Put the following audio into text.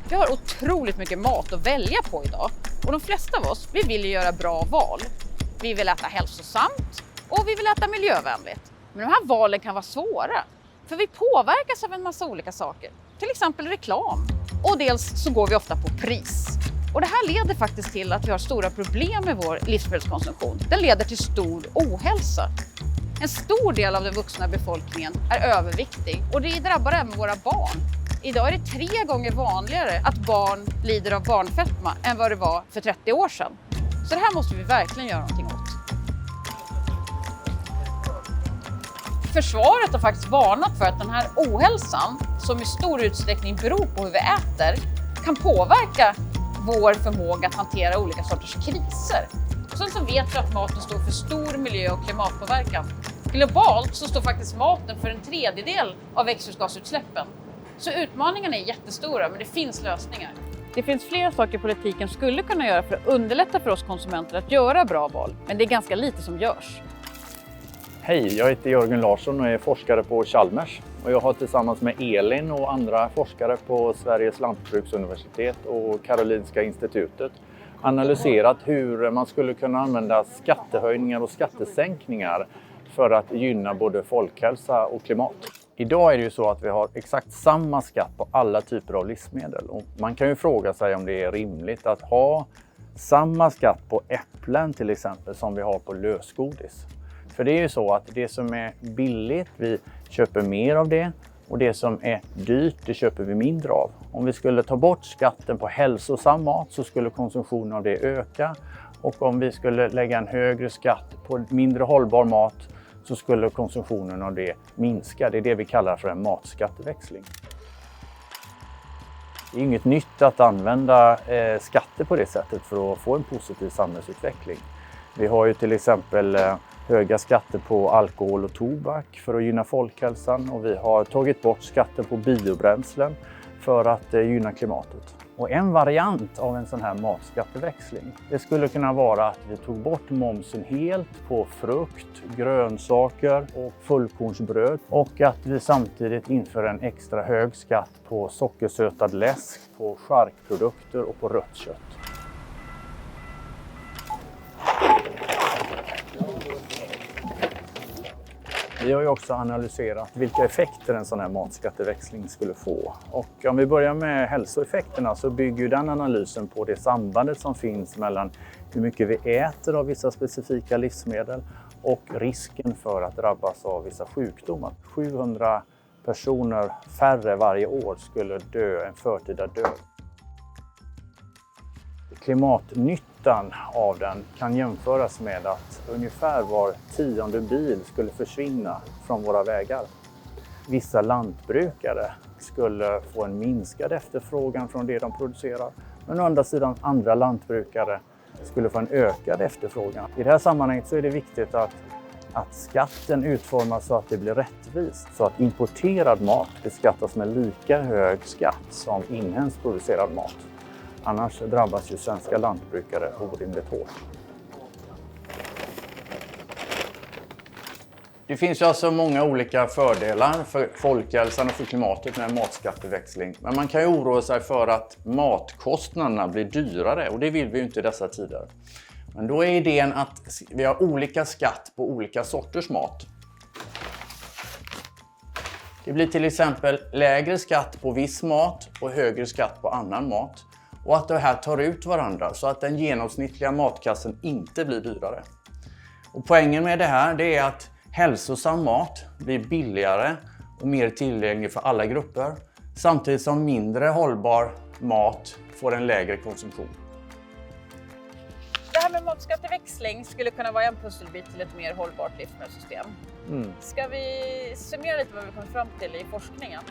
Vi har otroligt mycket mat att välja på idag och de flesta av oss vill ju göra bra val. Vi vill äta hälsosamt och vi vill äta miljövänligt. Men de här valen kan vara svåra för vi påverkas av en massa olika saker. Till exempel reklam. Och dels så går vi ofta på pris. Och det här leder faktiskt till att vi har stora problem med vår livsmedelskonsumtion. Den leder till stor ohälsa. En stor del av den vuxna befolkningen är överviktig och det drabbar även våra barn. Idag är det 3 gånger vanligare att barn lider av barnfetma än vad det var för 30 år sedan. Så det här måste vi verkligen göra någonting åt. Försvaret har faktiskt varnat för att den här ohälsan, som i stor utsträckning beror på hur vi äter, kan påverka vår förmåga att hantera olika sorters kriser. Sen så vet vi att maten står för stor miljö- och klimatpåverkan. Globalt så står faktiskt maten för 1/3 av växthusgasutsläppen. Så utmaningarna är jättestora, men det finns lösningar. Det finns flera saker politiken skulle kunna göra för att underlätta för oss konsumenter att göra bra val, men det är ganska lite som görs. Hej, jag heter Jörgen Larsson och är forskare på Chalmers. Och jag har tillsammans med Elin och andra forskare på Sveriges lantbruksuniversitet och Karolinska institutet analyserat hur man skulle kunna använda skattehöjningar och skattesänkningar för att gynna både folkhälsa och klimat. Idag är det ju så att vi har exakt samma skatt på alla typer av livsmedel. Och man kan ju fråga sig om det är rimligt att ha samma skatt på äpplen till exempel som vi har på lösgodis. För det är ju så att det som är billigt, vi köper mer av det och det som är dyrt, det köper vi mindre av. Om vi skulle ta bort skatten på hälsosam mat så skulle konsumtionen av det öka. Och om vi skulle lägga en högre skatt på mindre hållbar mat så skulle konsumtionen av det minska. Det är det vi kallar för en matskatteväxling. Det är inget nytt att använda skatter på det sättet för att få en positiv samhällsutveckling. Vi har ju till exempel höga skatter på alkohol och tobak för att gynna folkhälsan och vi har tagit bort skatten på biobränslen för att gynna klimatet. Och en variant av en sån här matskatteväxling, det skulle kunna vara att vi tog bort momsen helt på frukt, grönsaker och fullkornsbröd och att vi samtidigt inför en extra hög skatt på sockersötad läsk, på charkprodukter och på rött kött. Vi har ju också analyserat vilka effekter en sån här matskatteväxling skulle få. Och om vi börjar med hälsoeffekterna så bygger ju den analysen på det sambandet som finns mellan hur mycket vi äter av vissa specifika livsmedel och risken för att drabbas av vissa sjukdomar. 700 personer färre varje år skulle dö en förtida död. Klimatnyttan av den kan jämföras med att ungefär var 10:e bil skulle försvinna från våra vägar. Vissa lantbrukare skulle få en minskad efterfrågan från det de producerar. Men å andra sidan andra lantbrukare skulle få en ökad efterfrågan. I det här sammanhanget så är det viktigt att skatten utformas så att det blir rättvist. Så att importerad mat beskattas med lika hög skatt som inhemskt producerad mat. Annars drabbas ju svenska lantbrukare orimligt hårt. Det finns ju alltså många olika fördelar för folkhälsan och för klimatet med en matskatteväxling. Men man kan ju oroa sig för att matkostnaderna blir dyrare och det vill vi ju inte i dessa tider. Men då är idén att vi har olika skatt på olika sorters mat. Det blir till exempel lägre skatt på viss mat och högre skatt på annan mat. Och att det här tar ut varandra så att den genomsnittliga matkassen inte blir dyrare. Och poängen med det här det är att hälsosam mat blir billigare och mer tillgänglig för alla grupper. Samtidigt som mindre hållbar mat får en lägre konsumtion. Det här med matskatteväxling skulle kunna vara en pusselbit till ett mer hållbart livsmedelssystem. Ska vi summera lite vad vi kommit fram till i forskningen?